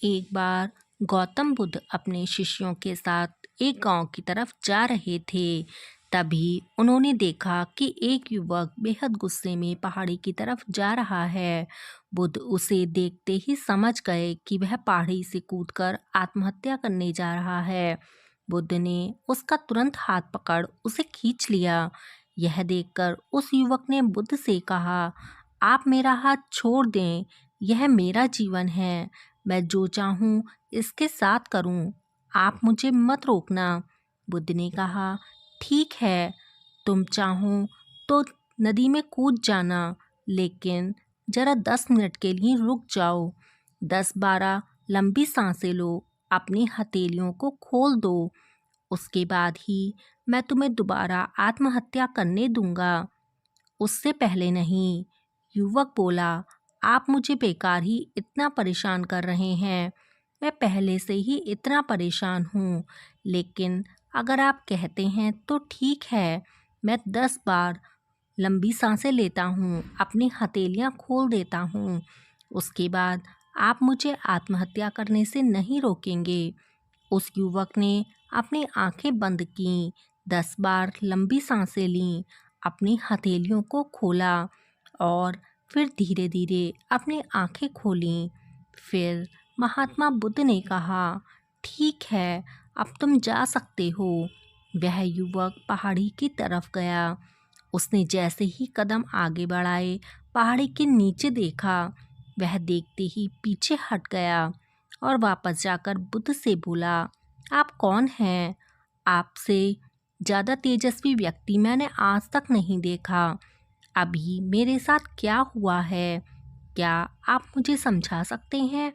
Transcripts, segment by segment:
एक बार गौतम बुद्ध अपने शिष्यों के साथ एक गांव की तरफ जा रहे थे। तभी उन्होंने देखा कि एक युवक बेहद गुस्से में पहाड़ी की तरफ जा रहा है। बुद्ध उसे देखते ही समझ गए कि वह पहाड़ी से कूदकर आत्महत्या करने जा रहा है। बुद्ध ने उसका तुरंत हाथ पकड़ उसे खींच लिया। यह देखकर उस युवक ने बुद्ध से कहा, आप मेरा हाथ छोड़ दें, यह मेरा जीवन है, मैं जो चाहूँ इसके साथ करूँ, आप मुझे मत रोकना। बुद्ध ने कहा, ठीक है, तुम चाहो तो नदी में कूद जाना, लेकिन जरा 10 मिनट के लिए रुक जाओ। 10-12 लंबी सांसें लो, अपनी हथेलियों को खोल दो, उसके बाद ही मैं तुम्हें दोबारा आत्महत्या करने दूंगा, उससे पहले नहीं। युवक बोला, आप मुझे बेकार ही इतना परेशान कर रहे हैं, मैं पहले से ही इतना परेशान हूँ, लेकिन अगर आप कहते हैं तो ठीक है, मैं 10 बार लंबी सांसें लेता हूँ, अपनी हथेलियाँ खोल देता हूँ, उसके बाद आप मुझे आत्महत्या करने से नहीं रोकेंगे। उस युवक ने अपनी आंखें बंद कीं, 10 बार लंबी सांसें लीं, अपनी हथेलियों को खोला और फिर धीरे धीरे अपनी आंखें खोलीं। फिर महात्मा बुद्ध ने कहा, ठीक है, अब तुम जा सकते हो। वह युवक पहाड़ी की तरफ गया। उसने जैसे ही कदम आगे बढ़ाए, पहाड़ी के नीचे देखा। वह देखते ही पीछे हट गया और वापस जाकर बुद्ध से बोला, आप कौन हैं? आपसे ज़्यादा तेजस्वी व्यक्ति मैंने आज तक नहीं देखा। अभी मेरे साथ क्या हुआ है, क्या आप मुझे समझा सकते हैं?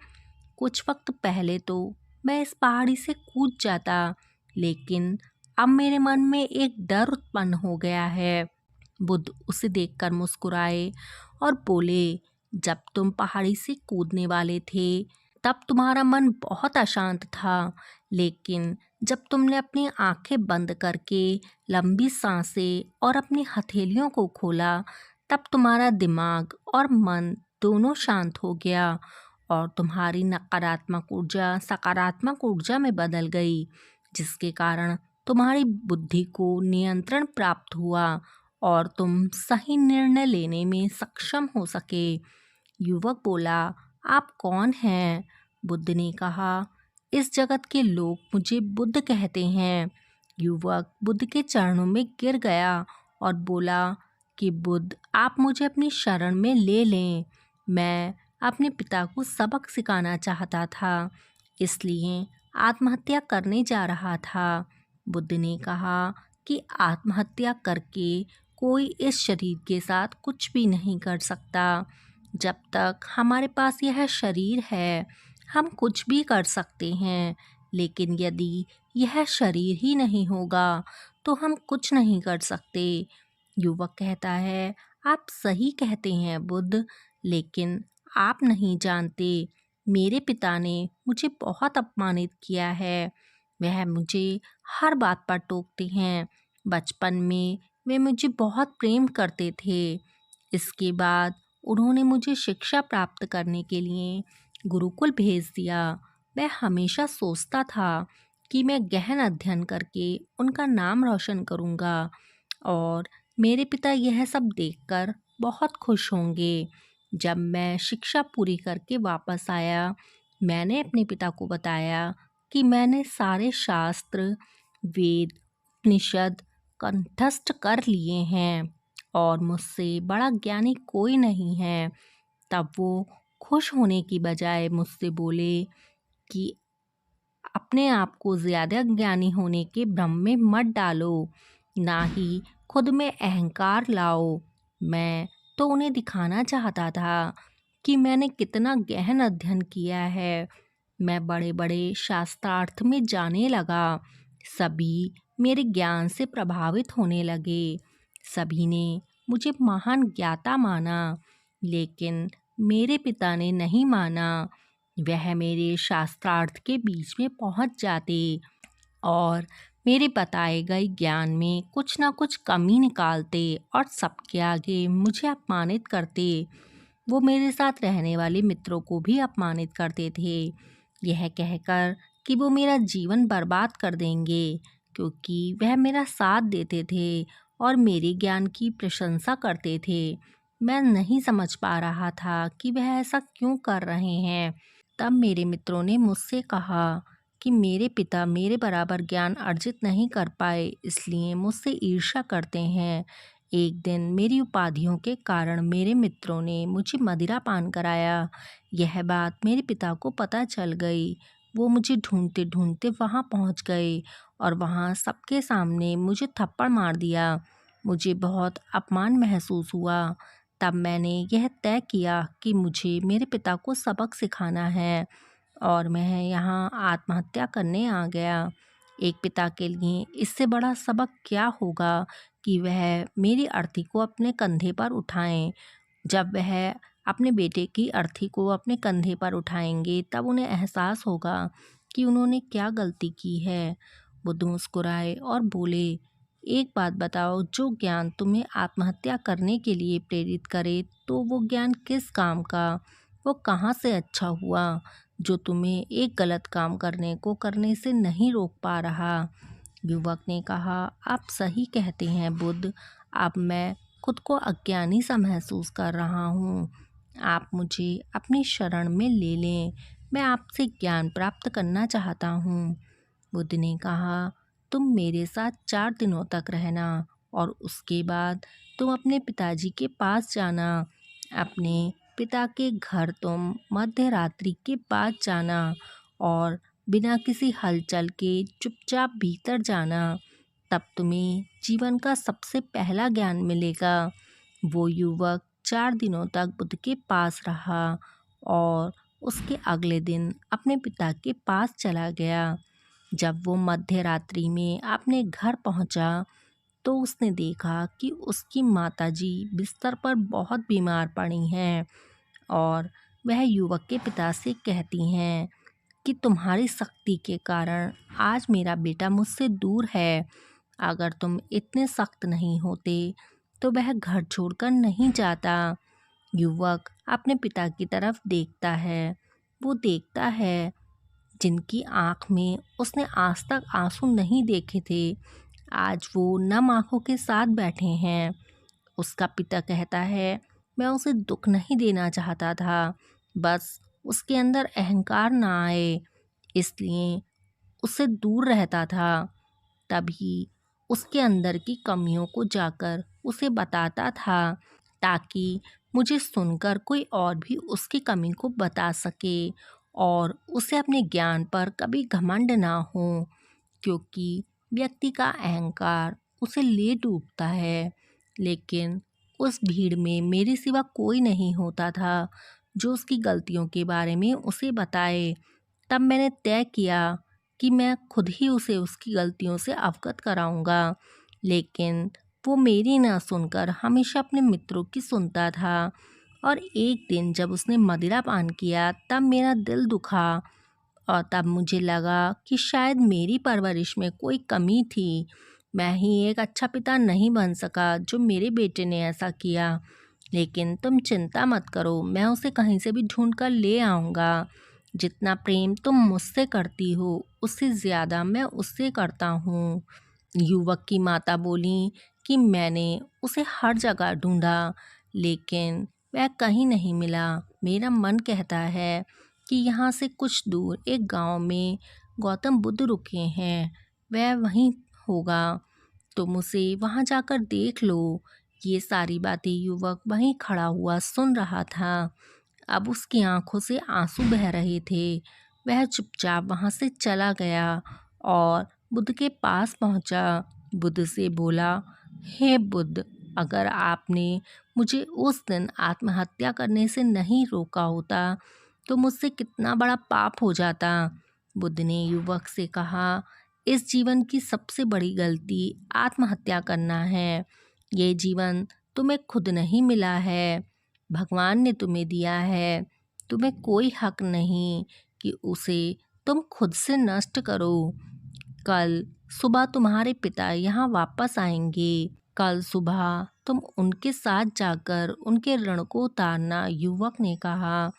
कुछ वक्त पहले तो मैं इस पहाड़ी से कूद जाता, लेकिन अब मेरे मन में एक डर उत्पन्न हो गया है। बुद्ध उसे देखकर मुस्कुराए और बोले, जब तुम पहाड़ी से कूदने वाले थे तब तुम्हारा मन बहुत अशांत था, लेकिन जब तुमने अपनी आंखें बंद करके लंबी सांसें और अपनी हथेलियों को खोला, तब तुम्हारा दिमाग और मन दोनों शांत हो गया और तुम्हारी नकारात्मक ऊर्जा सकारात्मक ऊर्जा में बदल गई, जिसके कारण तुम्हारी बुद्धि को नियंत्रण प्राप्त हुआ और तुम सही निर्णय लेने में सक्षम हो सके। युवक बोला, आप कौन हैं? बुद्ध ने कहा, इस जगत के लोग मुझे बुद्ध कहते हैं। युवक बुद्ध के चरणों में गिर गया और बोला कि बुद्ध, आप मुझे अपनी शरण में ले लें, मैं अपने पिता को सबक सिखाना चाहता था, इसलिए आत्महत्या करने जा रहा था। बुद्ध ने कहा कि आत्महत्या करके कोई इस शरीर के साथ कुछ भी नहीं कर सकता। जब तक हमारे पास यह शरीर है, हम कुछ भी कर सकते हैं, लेकिन यदि यह शरीर ही नहीं होगा तो हम कुछ नहीं कर सकते। युवक कहता है, आप सही कहते हैं बुद्ध, लेकिन आप नहीं जानते, मेरे पिता ने मुझे बहुत अपमानित किया है। वह मुझे हर बात पर टोकते हैं। बचपन में वे मुझे बहुत प्रेम करते थे। इसके बाद उन्होंने मुझे शिक्षा प्राप्त करने के लिए गुरुकुल भेज दिया। मैं हमेशा सोचता था कि मैं गहन अध्ययन करके उनका नाम रोशन करूंगा और मेरे पिता यह सब देखकर बहुत खुश होंगे। जब मैं शिक्षा पूरी करके वापस आया, मैंने अपने पिता को बताया कि मैंने सारे शास्त्र, वेद, उपनिषद कंठस्थ कर लिए हैं और मुझसे बड़ा ज्ञानी कोई नहीं है। तब वो खुश होने की बजाय मुझसे बोले कि अपने आप को ज़्यादा ज्ञानी होने के भ्रम में मत डालो, ना ही खुद में अहंकार लाओ। मैं तो उन्हें दिखाना चाहता था कि मैंने कितना गहन अध्ययन किया है। मैं बड़े बड़े शास्त्रार्थ में जाने लगा। सभी मेरे ज्ञान से प्रभावित होने लगे। सभी ने मुझे महान ज्ञाता माना, लेकिन मेरे पिता ने नहीं माना। वह मेरे शास्त्रार्थ के बीच में पहुंच जाते और मेरे बताए गए ज्ञान में कुछ ना कुछ कमी निकालते और सबके आगे मुझे अपमानित करते। वो मेरे साथ रहने वाले मित्रों को भी अपमानित करते थे। यह कहकर कि वो मेरा जीवन बर्बाद कर देंगे, क्योंकि वह मेरा साथ देते थे और मेरे ज्ञान की प्रशंसा करते थे। मैं नहीं समझ पा रहा था कि वह ऐसा क्यों कर रहे हैं। तब मेरे मित्रों ने मुझसे कहा कि मेरे पिता मेरे बराबर ज्ञान अर्जित नहीं कर पाए, इसलिए मुझसे ईर्ष्या करते हैं। एक दिन मेरी उपाधियों के कारण मेरे मित्रों ने मुझे मदिरा पान कराया। यह बात मेरे पिता को पता चल गई। वो मुझे ढूंढते ढूंढते वहाँ पहुँच गए और वहाँ सबके सामने मुझे थप्पड़ मार दिया। मुझे बहुत अपमान महसूस हुआ। तब मैंने यह तय किया कि मुझे मेरे पिता को सबक सिखाना है और मैं यहाँ आत्महत्या करने आ गया। एक पिता के लिए इससे बड़ा सबक क्या होगा कि वह मेरी अर्थी को अपने कंधे पर उठाएं। जब वह अपने बेटे की अर्थी को अपने कंधे पर उठाएंगे, तब उन्हें एहसास होगा कि उन्होंने क्या गलती की है। बुद्ध मुस्कुराए और बोले, एक बात बताओ, जो ज्ञान तुम्हें आत्महत्या करने के लिए प्रेरित करे, तो वो ज्ञान किस काम का? वो कहाँ से अच्छा हुआ जो तुम्हें एक गलत काम करने से नहीं रोक पा रहा? युवक ने कहा, आप सही कहते हैं बुद्ध। अब मैं खुद को अज्ञानी सा महसूस कर रहा हूँ। आप मुझे अपनी शरण में ले लें। मैं आपसे ज्ञान प्राप्त करना चाहता हूँ। बुद्ध ने कहा, तुम मेरे साथ 4 दिनों तक रहना और उसके बाद तुम अपने पिताजी के पास जाना। अपने पिता के घर तुम मध्य रात्रि के बाद जाना और बिना किसी हलचल के चुपचाप भीतर जाना। तब तुम्हें जीवन का सबसे पहला ज्ञान मिलेगा। वो युवक 4 दिनों तक बुद्ध के पास रहा और उसके अगले दिन अपने पिता के पास चला गया। जब वो मध्य रात्रि में अपने घर पहुंचा, तो उसने देखा कि उसकी माताजी बिस्तर पर बहुत बीमार पड़ी हैं और वह युवक के पिता से कहती हैं कि तुम्हारी सख्ती के कारण आज मेरा बेटा मुझसे दूर है। अगर तुम इतने सख्त नहीं होते तो वह घर छोड़कर नहीं जाता। युवक अपने पिता की तरफ देखता है। वो देखता है जिनकी आँख में उसने आज तक आंसू नहीं देखे थे, आज वो नम आँखों के साथ बैठे हैं। उसका पिता कहता है, मैं उसे दुख नहीं देना चाहता था, बस उसके अंदर अहंकार ना आए, इसलिए उससे दूर रहता था। तभी उसके अंदर की कमियों को जाकर उसे बताता था, ताकि मुझे सुनकर कोई और भी उसकी कमी को बता सके और उसे अपने ज्ञान पर कभी घमंड ना हो, क्योंकि व्यक्ति का अहंकार उसे ले डूबता है। लेकिन उस भीड़ में मेरे सिवा कोई नहीं होता था जो उसकी गलतियों के बारे में उसे बताए। तब मैंने तय किया कि मैं खुद ही उसे उसकी गलतियों से अवगत कराऊंगा। लेकिन वो मेरी ना सुनकर हमेशा अपने मित्रों की सुनता था और एक दिन जब उसने मदिरा पान किया, तब मेरा दिल दुखा और तब मुझे लगा कि शायद मेरी परवरिश में कोई कमी थी। मैं ही एक अच्छा पिता नहीं बन सका जो मेरे बेटे ने ऐसा किया। लेकिन तुम चिंता मत करो, मैं उसे कहीं से भी ढूंढ कर ले आऊँगा। जितना प्रेम तुम मुझसे करती हो, उससे ज़्यादा मैं उससे करता हूँ। युवक की माता बोली कि मैंने उसे हर जगह ढूंढा, लेकिन वह कहीं नहीं मिला। मेरा मन कहता है कि यहाँ से कुछ दूर एक गांव में गौतम बुद्ध रुके हैं, वह वहीं होगा। तुम उसे वहाँ जाकर देख लो। ये सारी बातें युवक वहीं खड़ा हुआ सुन रहा था। अब उसकी आंखों से आंसू बह रहे थे। वह चुपचाप वहाँ से चला गया और बुद्ध के पास पहुँचा। बुद्ध से बोला, हे बुद्ध, अगर आपने मुझे उस दिन आत्महत्या करने से नहीं रोका होता तो मुझसे कितना बड़ा पाप हो जाता। बुद्ध ने युवक से कहा, इस जीवन की सबसे बड़ी गलती आत्महत्या करना है। ये जीवन तुम्हें खुद नहीं मिला है, भगवान ने तुम्हें दिया है। तुम्हें कोई हक नहीं कि उसे तुम खुद से नष्ट करो। कल सुबह तुम्हारे पिता यहाँ वापस आएंगे। कल सुबह तुम उनके साथ जाकर उनके ऋण को उतारना। युवक ने कहा,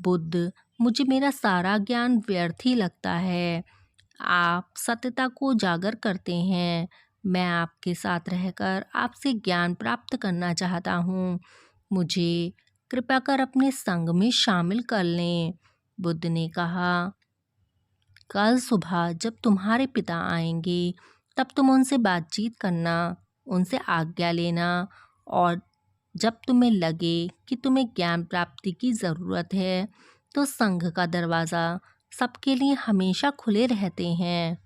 बुद्ध, मुझे मेरा सारा ज्ञान व्यर्थ ही लगता है। आप सत्यता को उजागर करते हैं। मैं आपके साथ रहकर आपसे ज्ञान प्राप्त करना चाहता हूँ। मुझे कृपया कर अपने संग में शामिल कर लें। बुद्ध ने कहा, कल सुबह जब तुम्हारे पिता आएंगे तब तुम उनसे बातचीत करना, उनसे आज्ञा लेना, और जब तुम्हें लगे कि तुम्हें ज्ञान प्राप्ति की ज़रूरत है तो संघ का दरवाज़ा सबके लिए हमेशा खुले रहते हैं।